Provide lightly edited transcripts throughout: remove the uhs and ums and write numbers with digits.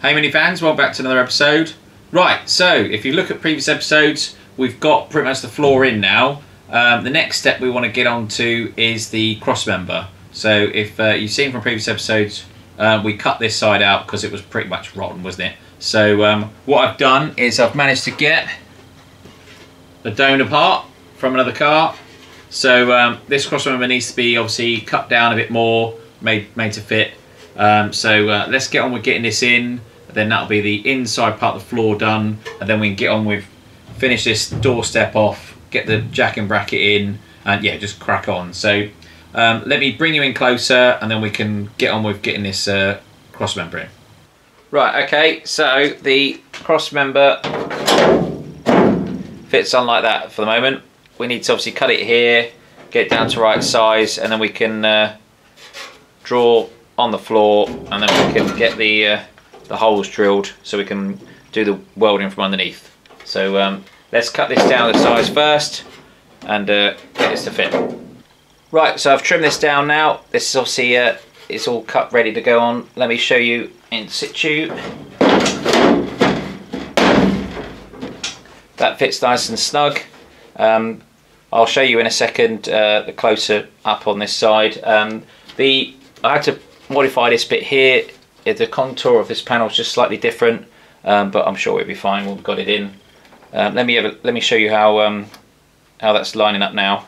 Hey Mini fans, welcome back to another episode. Right, so if you look at previous episodes, we've got pretty much the floor in now. The next step we want to get on to is the crossmember. So if you've seen from previous episodes, we cut this side out because it was pretty much rotten, wasn't it? So what I've done is I've managed to get the donor part from another car. So this crossmember needs to be obviously cut down a bit more, made to fit. So let's get on with getting this in. Then that'll be the inside part of the floor done, and then we can get on with finish this doorstep off, get the jack and bracket in, and yeah, just crack on. So let me bring you in closer, and then we can get on with getting this crossmember in. Right, okay, so the crossmember fits on like that for the moment. We need to obviously cut it here, get it down to right size, and then we can draw on the floor, and then we can get the holes drilled so we can do the welding from underneath. So let's cut this down to size first and get this to fit. Right, so I've trimmed this down now. This is obviously it's all cut ready to go on. Let me show you in situ. That fits nice and snug. I'll show you in a second the closer up on this side. I had to modify this bit here. The contour of this panel is just slightly different, but I'm sure it'll be fine when we've got it in. Let me show you how that's lining up now.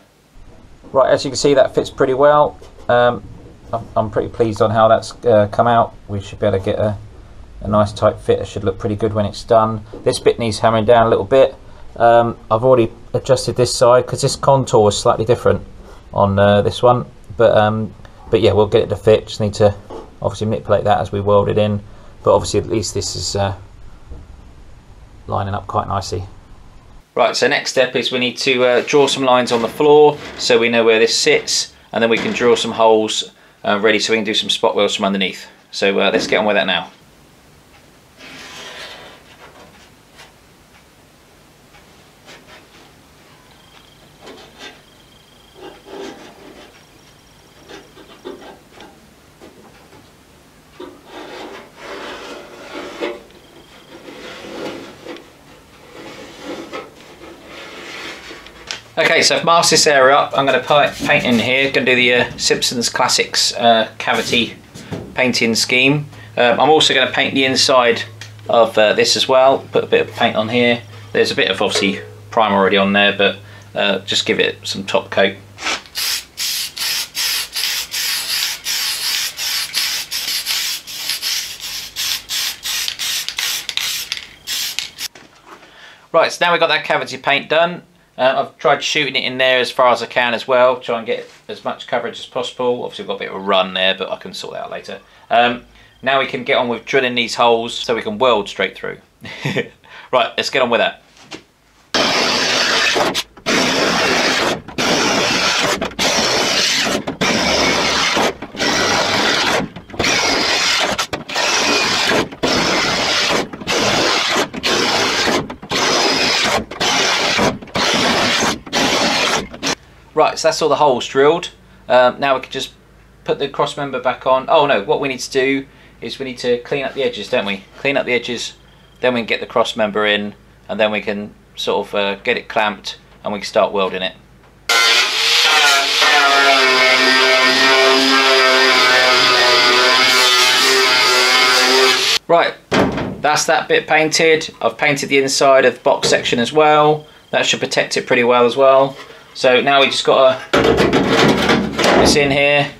Right, as you can see, that fits pretty well. I'm pretty pleased on how that's come out. We should be able to get a nice tight fit. It should look pretty good when it's done. This bit needs hammering down a little bit. I've already adjusted this side because this contour is slightly different on this one, but yeah, we'll get it to fit. Just need to obviously manipulate that as we weld it in, but obviously at least this is lining up quite nicely. Right, so next step is we need to draw some lines on the floor so we know where this sits, and then we can drill some holes ready so we can do some spot welds from underneath. So let's get on with that now. Okay, so I've masked this area up. I'm going to paint in here. Going to do the Simpsons Classics cavity painting scheme. I'm also going to paint the inside of this as well. Put a bit of paint on here. There's a bit of obviously primer already on there, but just give it some top coat. Right, so now we've got that cavity paint done. I've tried shooting it in there as far as I can as well, try and get as much coverage as possible. Obviously we've got a bit of a run there, but I can sort that out later. Now we can get on with drilling these holes so we can weld straight through. Right, let's get on with that. Right, so that's all the holes drilled. Now we can just put the crossmember back on. Oh no, what we need to do is we need to clean up the edges, don't we? Clean up the edges, then we can get the crossmember in, and then we can sort of get it clamped and we can start welding it. Right, that's that bit painted. I've painted the inside of the box section as well. That should protect it pretty well as well. So now we just got to put this in here.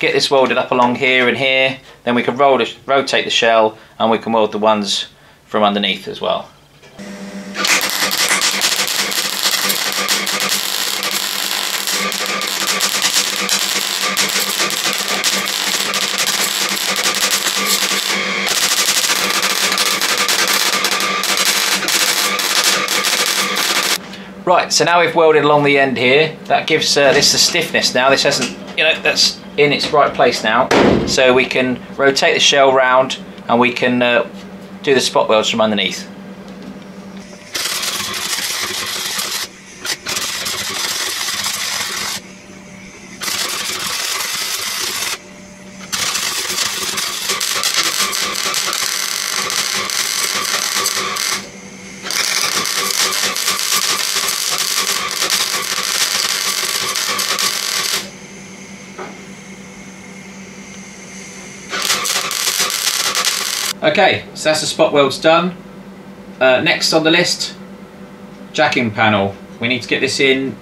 Get this welded up along here and here, then we can rotate the shell and we can weld the ones from underneath as well. Right, so now we've welded along the end here. That gives this the stiffness now. This hasn't, you know, that's in its right place now. So we can rotate the shell round and we can do the spot welds from underneath. Okay, so that's the spot welds done. Next on the list, jacking panel. We need to get this in.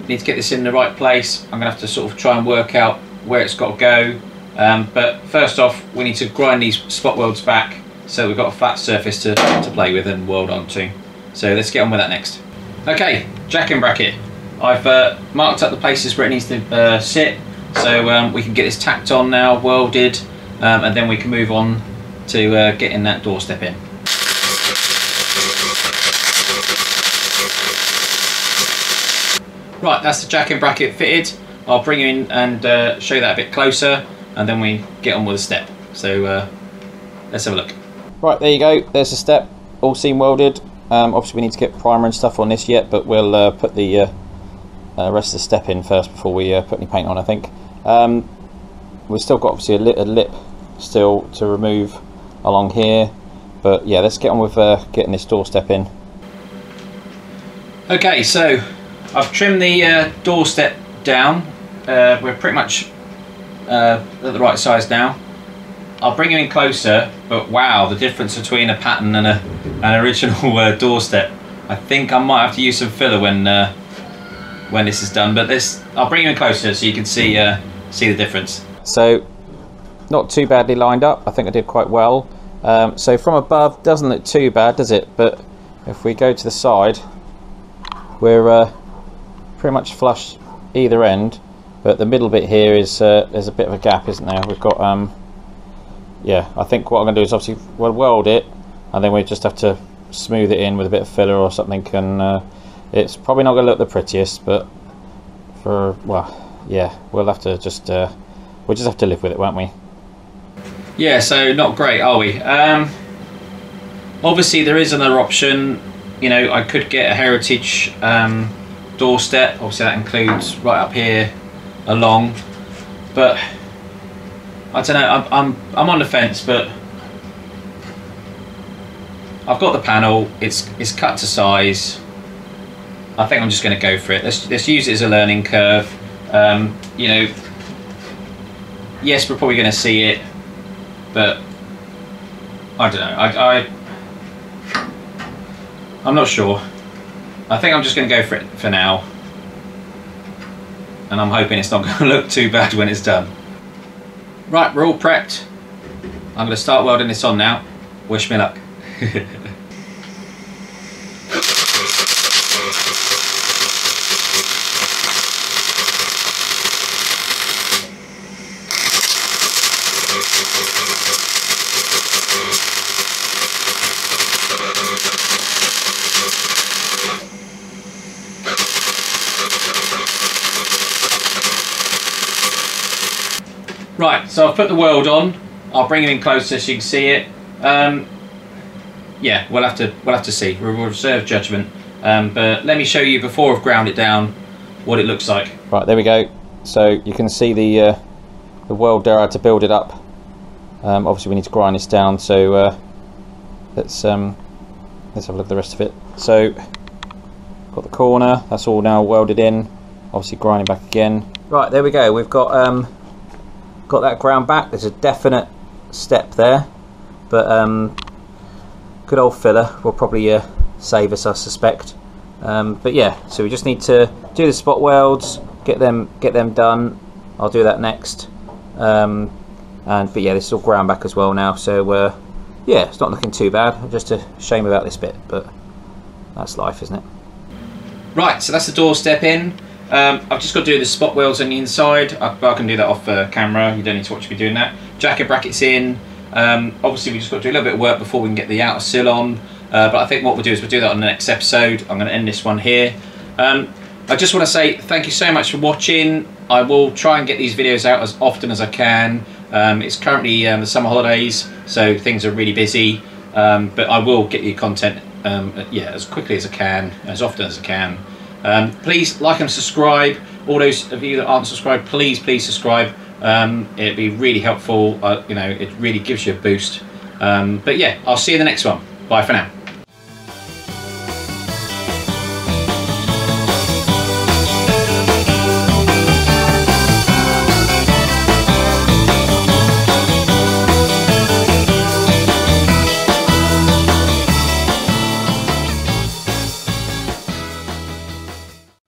Need to get this in the right place. I'm gonna have to sort of try and work out where it's got to go. But first off, we need to grind these spot welds back so we've got a flat surface to play with and weld onto. So let's get on with that next. Okay, jacking bracket. I've marked up the places where it needs to sit, so we can get this tacked on now, welded. And then we can move on to getting that doorstep in. Right, that's the jacking bracket fitted. I'll bring you in and show you that a bit closer, and then we get on with the step. So let's have a look. Right, there you go. There's the step, all seam welded. Obviously we need to get primer and stuff on this yet, but we'll put the rest of the step in first before we put any paint on, I think. We've still got obviously a lip still to remove along here, but yeah, let's get on with getting this doorstep in. Okay, so I've trimmed the doorstep down. We're pretty much at the right size now. I'll bring you in closer, but wow, the difference between a pattern and an original doorstep. I think I might have to use some filler when this is done, but I'll bring you in closer so you can see the difference. So not too badly lined up. I think I did quite well. So from above doesn't look too bad, does it? But if we go to the side, we're pretty much flush either end, but the middle bit here is there's a bit of a gap, isn't there? We've got yeah, I think what I'm going to do is obviously we'll weld it, and then we just have to smooth it in with a bit of filler or something, and it's probably not going to look the prettiest, but well, yeah, we'll have to just we'll just have to live with it, won't we? Yeah, so not great, are we? Obviously there is another option. You know, I could get a heritage doorstep. Obviously that includes right up here along, but I don't know, I'm on the fence, but I've got the panel, it's cut to size. I think I'm just going to go for it. Let's use it as a learning curve. You know, yes, we're probably going to see it, but I don't know. I'm not sure. I think I'm just going to go for it for now, and I'm hoping it's not going to look too bad when it's done. Right, we're all prepped. I'm going to start welding this on now. Wish me luck. Right, so I've put the weld on. I'll bring it in closer so you can see it. Yeah, we'll have to see. We'll reserve judgment. But let me show you before I've ground it down what it looks like. Right, there we go. So you can see the weld there. I had to build it up. Obviously, we need to grind this down. So let's have a look at the rest of it. So got the corner. That's all now welded in. Obviously, grinding back again. Right, there we go. We've got that ground back. There's a definite step there, but good old filler will probably save us, I suspect. But yeah, so we just need to do the spot welds, get them done. I'll do that next. But yeah, this is all ground back as well now, so yeah, it's not looking too bad. Just a shame about this bit, but that's life, isn't it? Right, so that's the doorstep in. I've just got to do the spot welds on the inside. I can do that off camera. You don't need to watch me doing that. Jacket brackets in. Obviously we just got to do a little bit of work before we can get the outer sill on. but I think what we'll do is we'll do that on the next episode. I'm going to end this one here. I just want to say thank you so much for watching. I will try and get these videos out as often as I can. It's currently the summer holidays, so things are really busy, but I will get you content yeah, as quickly as I can, as often as I can. Please like and subscribe. All those of you that aren't subscribed, please subscribe. It'd be really helpful. You know, it really gives you a boost. But yeah, I'll see you in the next one. Bye for now.